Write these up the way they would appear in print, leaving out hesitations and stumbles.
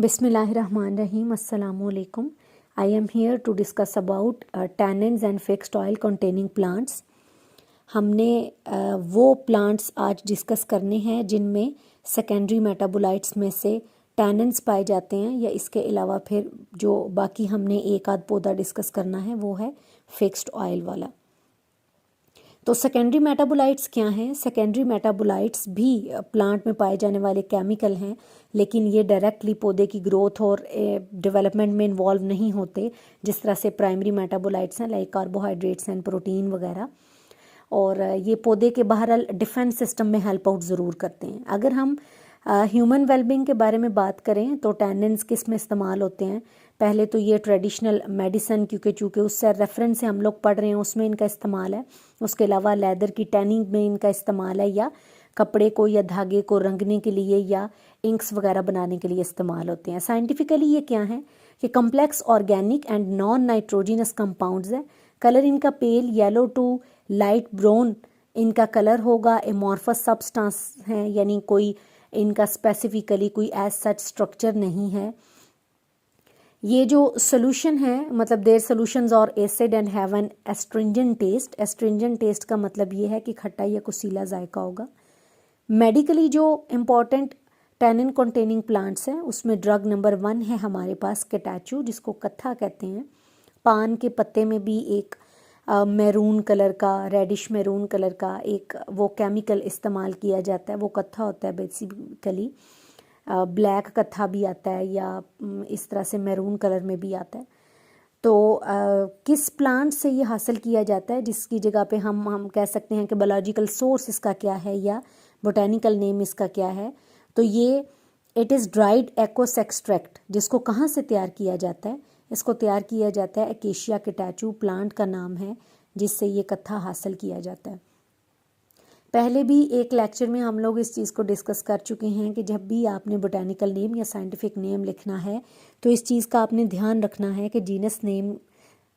Bismillahirrahmanirrahim. Assalamu alaikum. I am here to discuss about tannins and fixed oil containing plants. हमने वो plants आज discuss करने हैं जिनमें सेकेंडरी मेटाबोलाइट्स में से टैनिन्स पाए जाते हैं, या इसके अलावा फिर जो बाकी हमने एक आध पौधा डिस्कस करना है वो है फिक्स्ड ऑयल वाला। तो सेकेंडरी मेटाबोलाइट्स क्या हैं? सेकेंडरी मेटाबोलाइट्स भी प्लांट में पाए जाने वाले केमिकल हैं, लेकिन ये डायरेक्टली पौधे की ग्रोथ और डेवलपमेंट में इन्वॉल्व नहीं होते जिस तरह से प्राइमरी मेटाबोलाइट्स हैं, लाइक कार्बोहाइड्रेट्स एंड प्रोटीन वगैरह। और ये पौधे के बहरहाल डिफेंस सिस्टम में हेल्प आउट ज़रूर करते हैं। अगर हम ह्यूमन वेलबींग के बारे में बात करें तो टैनिन्स किस में इस्तेमाल होते हैं? पहले तो ये ट्रेडिशनल मेडिसन, क्योंकि चूँकि उससे रेफरेंस से हम लोग पढ़ रहे हैं, उसमें इनका इस्तेमाल है। उसके अलावा लेदर की टैनिंग में इनका इस्तेमाल है, या कपड़े को या धागे को रंगने के लिए या इंक्स वगैरह बनाने के लिए इस्तेमाल होते हैं। साइंटिफिकली ये क्या है कि complex organic and non nitrogenous compounds है। कलर इनका pale yellow to light brown इनका कलर होगा। एमॉर्फस सब्सटेंस है, यानी कोई इनका स्पेसिफिकली कोई एज सच स्ट्रक्चर नहीं है। ये जो सोल्यूशन है, मतलब देयर सोल्यूशंस और acid and have an astringent taste. Astringent taste का मतलब ये है कि खट्टा या कुसीला जायका होगा। मेडिकली जो इम्पॉर्टेंट टैनिन कंटेनिंग प्लांट्स हैं उसमें ड्रग नंबर 1 है हमारे पास कैटाचू, जिसको कत्था कहते हैं। पान के पत्ते में भी एक मैरून कलर का, रेडिश मैरून कलर का एक वो केमिकल इस्तेमाल किया जाता है, वो कत्था होता है बेसिकली। ब्लैक कत्था भी आता है, या इस तरह से मैरून कलर में भी आता है। तो किस प्लांट से ये हासिल किया जाता है, जिसकी जगह पे हम कह सकते हैं कि बायोलॉजिकल सोर्स इसका क्या है या बोटेनिकल नेम इसका क्या है? तो ये it is dried aqueous extract. जिसको कहाँ से तैयार किया जाता है? इसको तैयार किया जाता है एकेशिया कैटाचू प्लांट का नाम है, जिससे ये कत्था हासिल किया जाता है। पहले भी एक लेक्चर में हम लोग इस चीज़ को डिस्कस कर चुके हैं कि जब भी आपने बोटेनिकल नेम या साइंटिफिक नेम लिखना है तो इस चीज़ का आपने ध्यान रखना है कि जीनस नेम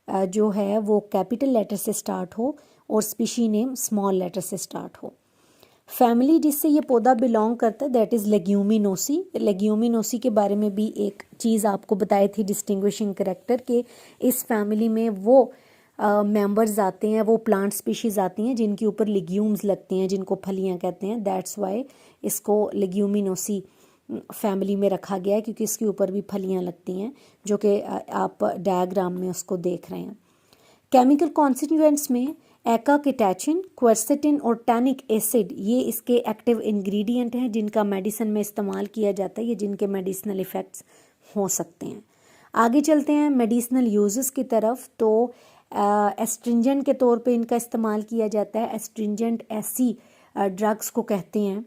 जो है वो कैपिटल लेटर से स्टार्ट हो और स्पीशी नेम स्मॉल लेटर से स्टार्ट हो। फैमिली जिससे ये पौधा बिलोंग करता है दैट इज़ लेग्यूमिनोसी। लेग्यूमिनोसी के बारे में भी एक चीज़ आपको बताई थी, डिस्टिंग्विशिंग कैरेक्टर, के इस फैमिली में वो मेंबर्स आते हैं, वो प्लांट स्पीशीज़ आती हैं जिनके ऊपर लिग्यूम्स लगती हैं, जिनको फलियां कहते हैं। दैट्स वाई इसको लेग्यूमिनोसी फैमिली में रखा गया है, क्योंकि इसके ऊपर भी फलियां लगती हैं, जो कि आप डायग्राम में उसको देख रहे हैं। केमिकल कॉन्स्टिट्यूएंट्स में एकाकिटैचिन, क्वेरसेटिन और टैनिक एसिड ये इसके एक्टिव इंग्रेडिएंट हैं जिनका मेडिसिन में इस्तेमाल किया जाता है, या जिनके मेडिसिनल इफ़ेक्ट्स हो सकते हैं। आगे चलते हैं मेडिसिनल यूजेस की तरफ। तो एस्ट्रिंजेंट के तौर पे इनका इस्तेमाल किया जाता है। एस्ट्रिंजेंट ऐसी ड्रग्स को कहते हैं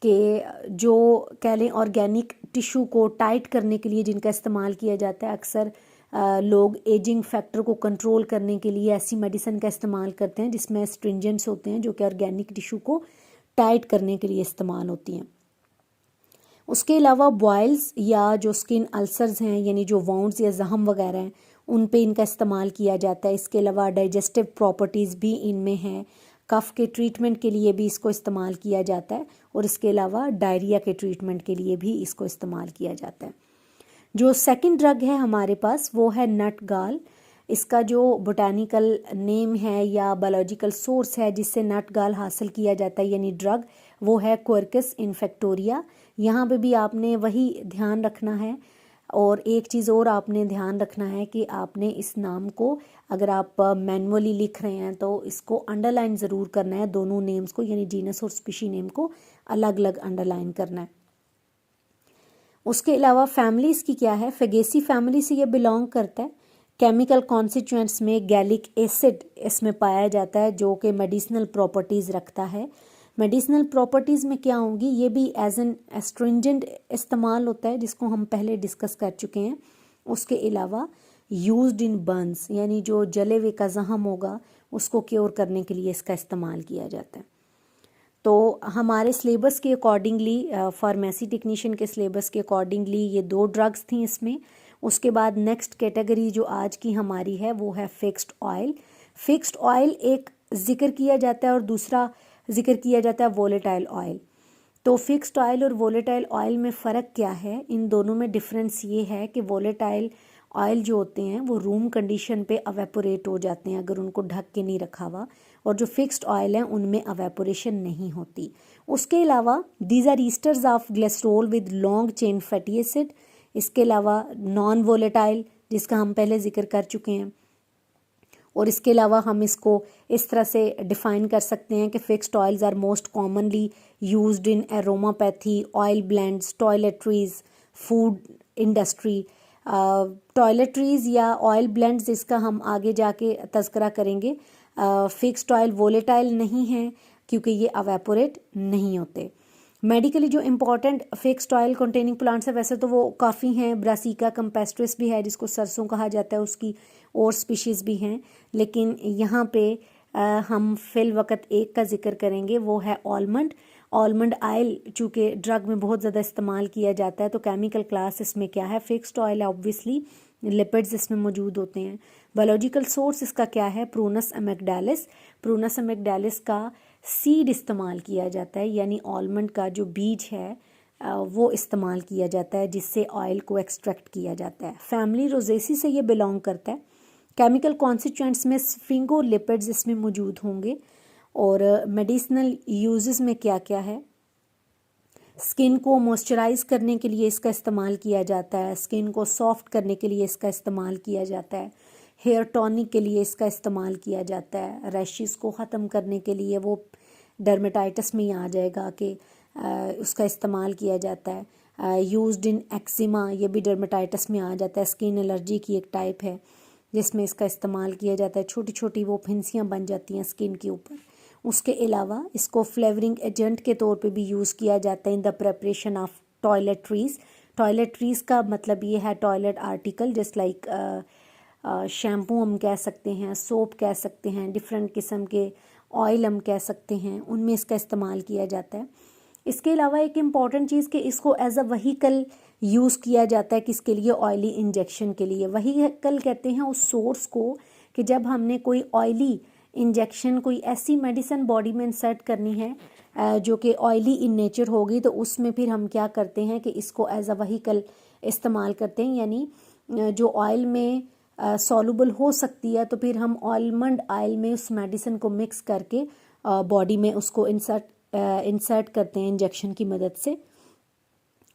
कि जो कह लें ऑर्गेनिक टिश्यू को टाइट करने के लिए जिनका इस्तेमाल किया जाता है। अक्सर लोग एजिंग फैक्टर को कंट्रोल करने के लिए ऐसी मेडिसिन का इस्तेमाल करते हैं जिसमें एस्ट्रिंजेंट्स होते हैं, जो कि ऑर्गेनिक टिश्यू को टाइट करने के लिए इस्तेमाल होती हैं। उसके अलावा बॉयल्स या जो स्किन अल्सर्स हैं, यानी जो वाउंड्स या जख्म वगैरह हैं, उन पे इनका इस्तेमाल किया जाता है। इसके अलावा डाइजेस्टिव प्रॉपर्टीज़ भी इनमें हैं। कफ के ट्रीटमेंट के लिए भी इसको इस्तेमाल किया जाता है, और इसके अलावा डायरिया के ट्रीटमेंट के लिए भी इसको इस्तेमाल किया जाता है। जो सेकंड ड्रग है हमारे पास वो है नट गाल। इसका जो बोटानिकल नेम है या बायोलॉजिकल सोर्स है जिससे नट गाल हासिल किया जाता है, यानी ड्रग, वो है क्वर्कस इन्फेक्टोरिया। यहाँ पे भी आपने वही ध्यान रखना है। और एक चीज़ और आपने ध्यान रखना है कि आपने इस नाम को, अगर आप मैनुअली लिख रहे हैं तो इसको अंडरलाइन ज़रूर करना है, दोनों नेम्स को, यानी जीनस और स्पीशी नेम को अलग अलग अंडरलाइन करना है। उसके अलावा फैमिलीज़ की क्या है? फेगेसी फैमिली से ये बिलोंग करता है। केमिकल कॉन्स्टिट्यूएंट्स में गैलिक एसिड इसमें पाया जाता है, जो कि मेडिसिनल प्रॉपर्टीज़ रखता है। मेडिसिनल प्रॉपर्टीज़ में क्या होंगी? ये भी एज एन एस्ट्रिंजेंट इस्तेमाल होता है, जिसको हम पहले डिस्कस कर चुके हैं। उसके अलावा यूज्ड इन बर्न्स, यानी जो जले हुए का जख्म होगा उसको क्योर करने के लिए इसका इस्तेमाल किया जाता है। तो हमारे सिलेबस के अकॉर्डिंगली, फार्मेसी टेक्नीशियन के सिलेबस के अकॉर्डिंगली ये 2 ड्रग्स थी इसमें। उसके बाद नेक्स्ट कैटेगरी जो आज की हमारी है वो है फिक्स्ड ऑयल। फिक्स्ड ऑयल एक जिक्र किया जाता है और दूसरा जिक्र किया जाता है वोलेटाइल ऑयल। तो फिक्स्ड ऑयल और वोलेटाइल ऑयल में फ़र्क क्या है? इन दोनों में डिफरेंस ये है कि वोलेटाइल ऑयल जो होते हैं वो रूम कंडीशन पे अवेपोरेट हो जाते हैं अगर उनको ढक के नहीं रखा हुआ, और जो फिक्स्ड ऑयल हैं उनमें अवेपोरेशन नहीं होती। उसके अलावा these are esters of glycerol with long chain fatty acid. इसके अलावा नॉन वोलेटाइल, जिसका हम पहले जिक्र कर चुके हैं। और इसके अलावा हम इसको इस तरह से डिफ़ाइन कर सकते हैं कि fixed oils are most commonly used in एरोमापैथी, oil blends, toiletries, food industry. Toiletries या ऑयल ब्लेंड्स इसका हम आगे जाके तज़करा करेंगे। फिक्स्ड ऑयल वोलेटाइल नहीं है क्योंकि ये अवेपोरेट नहीं होते। मेडिकली जो important fixed oil containing plants है वैसे तो वो काफ़ी हैं। ब्रासिका कैम्पेस्ट्रिस भी है जिसको सरसों कहा जाता है, उसकी और स्पीशीज़ भी हैं, लेकिन यहाँ पे हम फिल वक्त एक का जिक्र करेंगे, वो है आलमंड। आलमंड ऑयल चूँकि ड्रग में बहुत ज़्यादा इस्तेमाल किया जाता है तो केमिकल क्लास इसमें क्या है? फिक्स्ड ऑयल है ऑब्वियसली, लिपिड्स इसमें मौजूद होते हैं। बायोलॉजिकल सोर्स इसका क्या है? प्रूनस अमेग्डालिस। प्रूनस अमेग्डालिस का सीड इस्तेमाल किया जाता है, यानी आलमंड का जो बीज है वो इस्तेमाल किया जाता है जिससे ऑयल को एक्सट्रैक्ट किया जाता है। फैमिली रोजेसी से ये बिलोंग करता है। केमिकल कॉन्स्टिट्यूएंट्स में स्फिंगोलिपिड्स इसमें मौजूद होंगे। और मेडिसिनल यूजेस में क्या क्या है? स्किन को मॉइस्चराइज करने के लिए इसका इस्तेमाल किया जाता है, स्किन को सॉफ्ट करने के लिए इसका इस्तेमाल किया जाता है, हेयर टॉनिक के लिए इसका इस्तेमाल किया जाता है, रैशेस को ख़त्म करने के लिए, वो डर्मेटाइटिस में ही आ जाएगा कि उसका इस्तेमाल किया जाता है। यूज्ड इन एक्जिमा, ये भी डर्मेटाइटिस में आ जाता है, स्किन एलर्जी की एक टाइप है जिसमें इसका इस्तेमाल किया जाता है। छोटी छोटी वो फिंसियाँ बन जाती हैं स्किन के ऊपर। उसके अलावा इसको फ्लेवरिंग एजेंट के तौर पे भी यूज़ किया जाता है in the preparation of toiletries. Toiletries का मतलब ये है toilet article, just like shampoo हम कह सकते हैं, सोप कह सकते हैं, डिफरेंट किस्म के ऑयल हम कह सकते हैं, उनमें इसका इस्तेमाल किया जाता है। इसके अलावा एक इम्पॉर्टेंट चीज़ कि इसको एज अ वहीकल यूज़ किया जाता है, किसके लिए? ऑयली इंजेक्शन के लिए। वहीकल कहते हैं उस सोर्स को कि जब हमने कोई ऑयली इंजेक्शन, कोई ऐसी मेडिसिन बॉडी में इंसर्ट करनी है जो कि ऑयली इन नेचर होगी, तो उसमें फिर हम क्या करते हैं कि इसको एज अ वहीकल इस्तेमाल करते हैं, यानी जो ऑयल में सॉल्युबल हो सकती है तो फिर हम आलमंड ऑयल में उस मेडिसिन को मिक्स करके बॉडी में उसको इंसर्ट करते हैं इंजेक्शन की मदद से।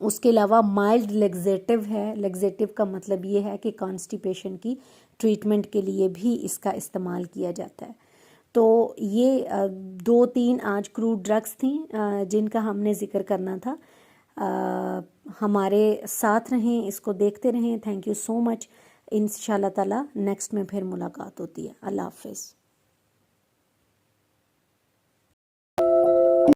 उसके अलावा माइल्ड लेग्जेटिव है। लेग्जेटिव का मतलब ये है कि कॉन्स्टिपेशन की ट्रीटमेंट के लिए भी इसका इस्तेमाल किया जाता है। तो ये 2-3 आज क्रूड ड्रग्स थी जिनका हमने जिक्र करना था। हमारे साथ रहें, इसको देखते रहें। Thank you so much. इंशाल्लाह ताला नेक्स्ट में फिर मुलाकात होती है। अल्लाह हाफिज़।